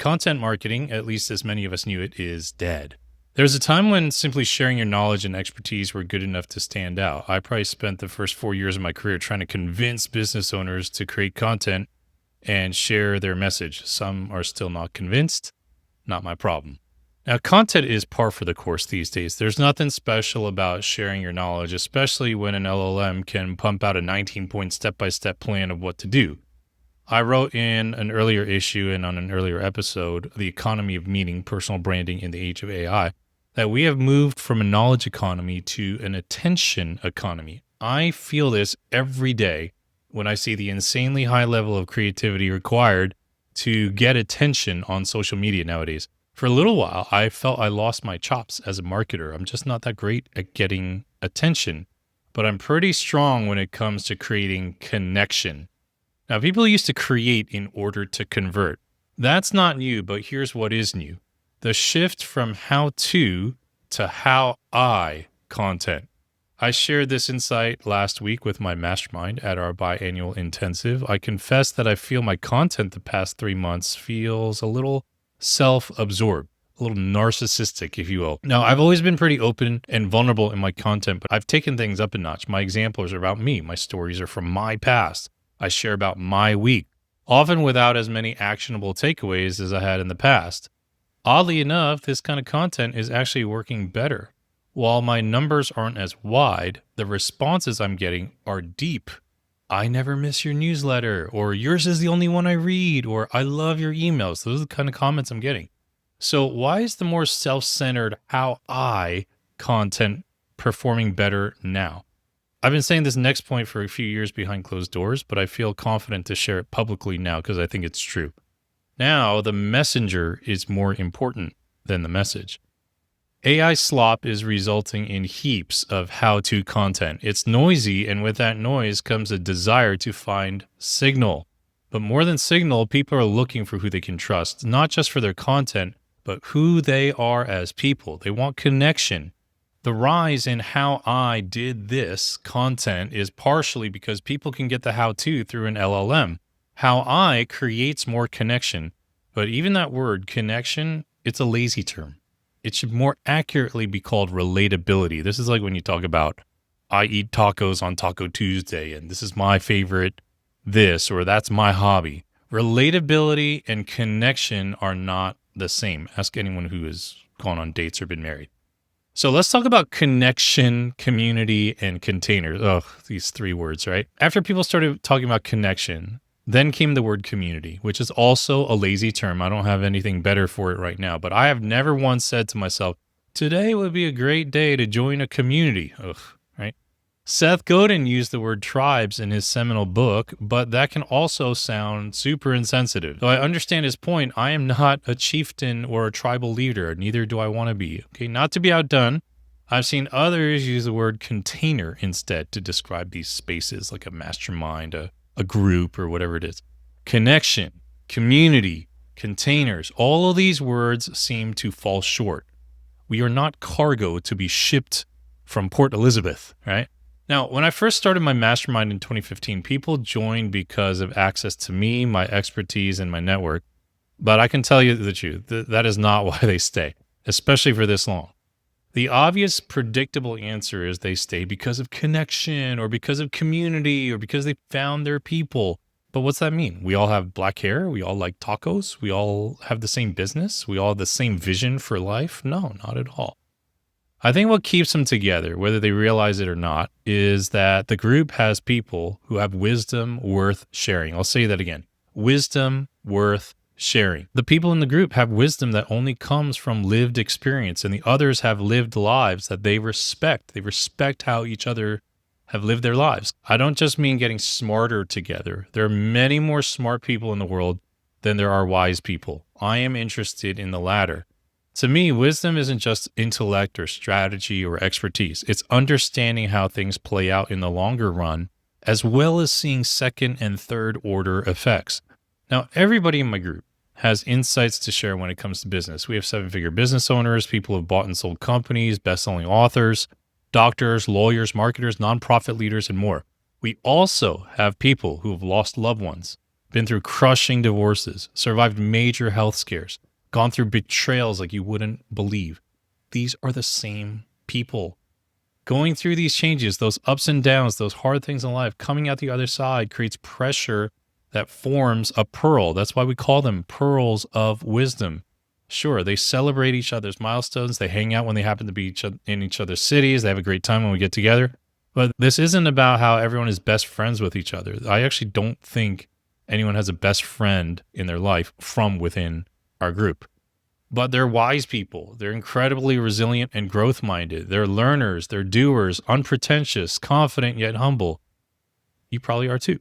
content marketing, at least as many of us knew it, is dead. There was a time when simply sharing your knowledge and expertise were good enough to stand out. I probably spent the first 4 years of my career trying to convince business owners to create content and share their message. Some are still not convinced. Not my problem. Now, content is par for the course these days. There's nothing special about sharing your knowledge, especially when an LLM can pump out a 19-point step-by-step plan of what to do. I wrote in an earlier issue and on an earlier episode, The Economy of Meaning, Personal Branding in the Age of AI, that we have moved from a knowledge economy to an attention economy. I feel this every day when I see the insanely high level of creativity required to get attention on social media nowadays. For a little while, I felt I lost my chops as a marketer. I'm just not that great at getting attention, but I'm pretty strong when it comes to creating connection. Now, people used to create in order to convert. That's not new, but here's what is new. The shift from how to how I content. I shared this insight last week with my mastermind at our biannual intensive. I confess that I feel my content the past 3 months feels a little self-absorbed, a little narcissistic, if you will. Now, I've always been pretty open and vulnerable in my content, but I've taken things up a notch. My examples are about me. My stories are from my past. I share about my week, often without as many actionable takeaways as I had in the past. Oddly enough, this kind of content is actually working better. While my numbers aren't as wide, the responses I'm getting are deep. I never miss your newsletter, or yours is the only one I read, or I love your emails. Those are the kind of comments I'm getting. So why is the more self-centered how I content performing better now? I've been saying this next point for a few years behind closed doors, but I feel confident to share it publicly now because I think it's true. Now, the messenger is more important than the message. AI slop is resulting in heaps of how-to content. It's noisy, and with that noise comes a desire to find signal. But more than signal, people are looking for who they can trust, not just for their content, but who they are as people. They want connection. The rise in how I did this content is partially because people can get the how-to through an LLM. How I creates more connection. But even that word, connection, it's a lazy term. It should more accurately be called relatability. This is like when you talk about, I eat tacos on Taco Tuesday, and this is my favorite this, or that's my hobby. Relatability and connection are not the same. Ask anyone who has gone on dates or been married. So let's talk about connection, community, and containers. Oh, these 3 words, right? After people started talking about connection, then came the word community, which is also a lazy term. I don't have anything better for it right now, but I have never once said to myself, today would be a great day to join a community. Ugh, right? Seth Godin used the word tribes in his seminal book, but that can also sound super insensitive. Though I understand his point, I am not a chieftain or a tribal leader. Neither do I want to be. Okay, not to be outdone, I've seen others use the word container instead to describe these spaces, like a mastermind, a group, or whatever it is. Connection, community, containers, all of these words seem to fall short. We are not cargo to be shipped from Port Elizabeth, right? Now, when I first started my mastermind in 2015, people joined because of access to me, my expertise, and my network. But I can tell you the truth, that is not why they stay, especially for this long. The obvious, predictable answer is they stay because of connection or because of community or because they found their people. But what's that mean? We all have black hair? We all like tacos? We all have the same business? We all have the same vision for life? No, not at all. I think what keeps them together, whether they realize it or not, is that the group has people who have wisdom worth sharing. I'll say that again. Wisdom worth sharing. The people in the group have wisdom that only comes from lived experience, and the others have lived lives that they respect. They respect how each other have lived their lives. I don't just mean getting smarter together. There are many more smart people in the world than there are wise people. I am interested in the latter. To me, wisdom isn't just intellect or strategy or expertise. It's understanding how things play out in the longer run, as well as seeing second and third order effects. Now, everybody in my group has insights to share when it comes to business. We have 7-figure business owners, people who have bought and sold companies, best-selling authors, doctors, lawyers, marketers, nonprofit leaders, and more. We also have people who have lost loved ones, been through crushing divorces, survived major health scares, gone through betrayals like you wouldn't believe. These are the same people. Going through these changes, those ups and downs, those hard things in life, coming out the other side creates pressure that forms a pearl. That's why we call them pearls of wisdom. Sure, they celebrate each other's milestones. They hang out when they happen to be in each other's cities. They have a great time when we get together. But this isn't about how everyone is best friends with each other. I actually don't think anyone has a best friend in their life from within our group. But they're wise people. They're incredibly resilient and growth-minded. They're learners. They're doers, unpretentious, confident yet humble. You probably are too.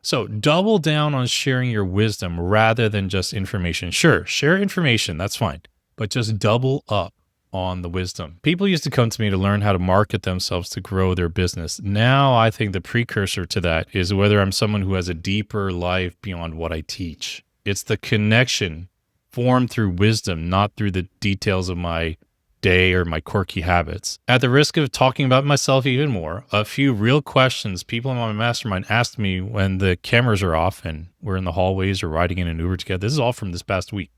So double down on sharing your wisdom rather than just information. Sure, share information. That's fine. But just double up on the wisdom. People used to come to me to learn how to market themselves to grow their business. Now I think the precursor to that is whether I'm someone who has a deeper life beyond what I teach. It's the connection formed through wisdom, not through the details of my day or my quirky habits. At the risk of talking about myself even more, a few real questions people in my mastermind asked me when the cameras are off and we're in the hallways or riding in an Uber together. This is all from this past week.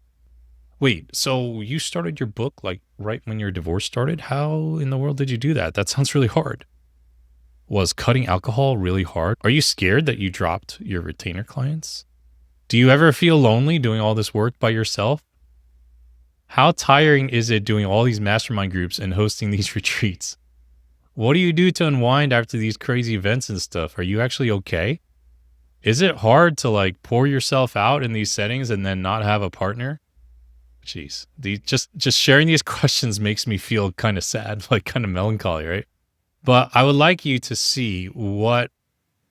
Wait, so you started your book like right when your divorce started? How in the world did you do that? That sounds really hard. Was cutting alcohol really hard? Are you scared that you dropped your retainer clients? Do you ever feel lonely doing all this work by yourself? How tiring is it doing all these mastermind groups and hosting these retreats? What do you do to unwind after these crazy events and stuff? Are you actually okay? Is it hard to like pour yourself out in these settings and then not have a partner? Jeez, just sharing these questions makes me feel kind of sad, like kind of melancholy, right? But I would like you to see what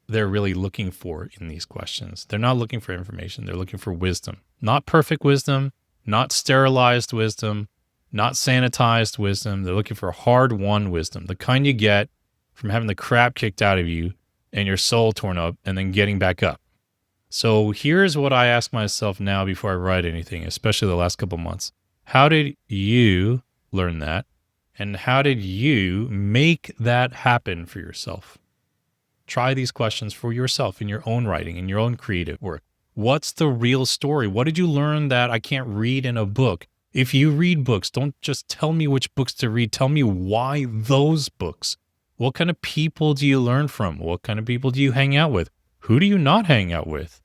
they're really looking for in these questions. They're not looking for information. They're looking for wisdom. Not perfect wisdom, not sterilized wisdom, not sanitized wisdom. They're looking for hard-won wisdom, the kind you get from having the crap kicked out of you and your soul torn up and then getting back up. So here's what I ask myself now before I write anything, especially the last couple months. How did you learn that? And how did you make that happen for yourself? Try these questions for yourself in your own writing, in your own creative work. What's the real story? What did you learn that I can't read in a book? If you read books, don't just tell me which books to read. Tell me why those books. What kind of people do you learn from? What kind of people do you hang out with? Who do you not hang out with?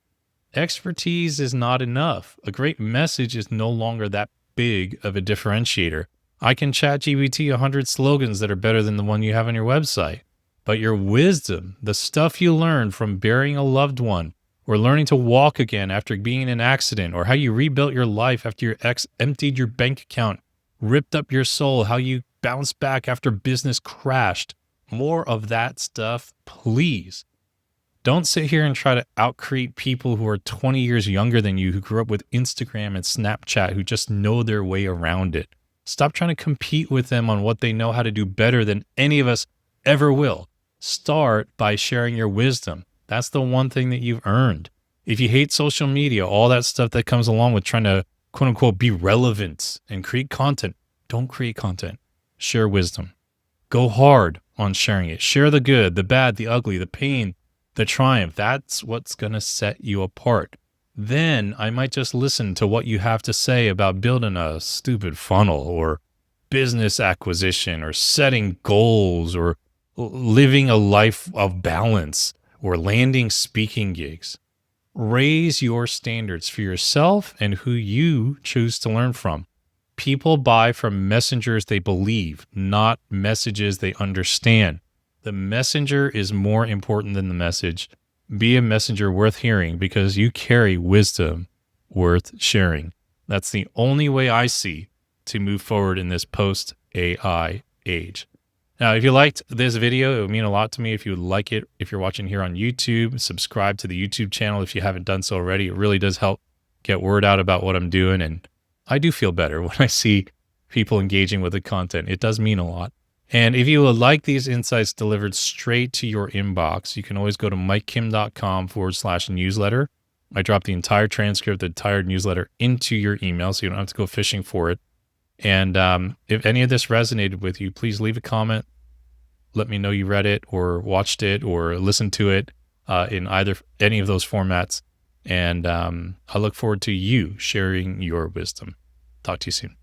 Expertise is not enough. A great message is no longer that big of a differentiator. I can chat GPT 100 slogans that are better than the one you have on your website. But your wisdom, the stuff you learned from burying a loved one, or learning to walk again after being in an accident, or how you rebuilt your life after your ex emptied your bank account, ripped up your soul, how you bounced back after business crashed. More of that stuff, please. Don't sit here and try to outcreate people who are 20 years younger than you, who grew up with Instagram and Snapchat, who just know their way around it. Stop trying to compete with them on what they know how to do better than any of us ever will. Start by sharing your wisdom. That's the one thing that you've earned. If you hate social media, all that stuff that comes along with trying to quote unquote be relevant and create content, don't create content. Share wisdom. Go hard on sharing it. Share the good, the bad, the ugly, the pain, the triumph. That's what's going to set you apart. Then I might just listen to what you have to say about building a stupid funnel or business acquisition or setting goals or living a life of balance or landing speaking gigs. Raise your standards for yourself and who you choose to learn from. People buy from messengers they believe, not messages they understand. The messenger is more important than the message. Be a messenger worth hearing because you carry wisdom worth sharing. That's the only way I see to move forward in this post-AI age. Now, if you liked this video, it would mean a lot to me if you would like it. If you're watching here on YouTube, subscribe to the YouTube channel if you haven't done so already. It really does help get word out about what I'm doing. And I do feel better when I see people engaging with the content. It does mean a lot. And if you would like these insights delivered straight to your inbox, you can always go to mikekim.com/newsletter. I drop the entire transcript, the entire newsletter into your email, so you don't have to go fishing for it. And if any of this resonated with you, please leave a comment. Let me know you read it or watched it or listened to it in any of those formats. And I look forward to you sharing your wisdom. Talk to you soon.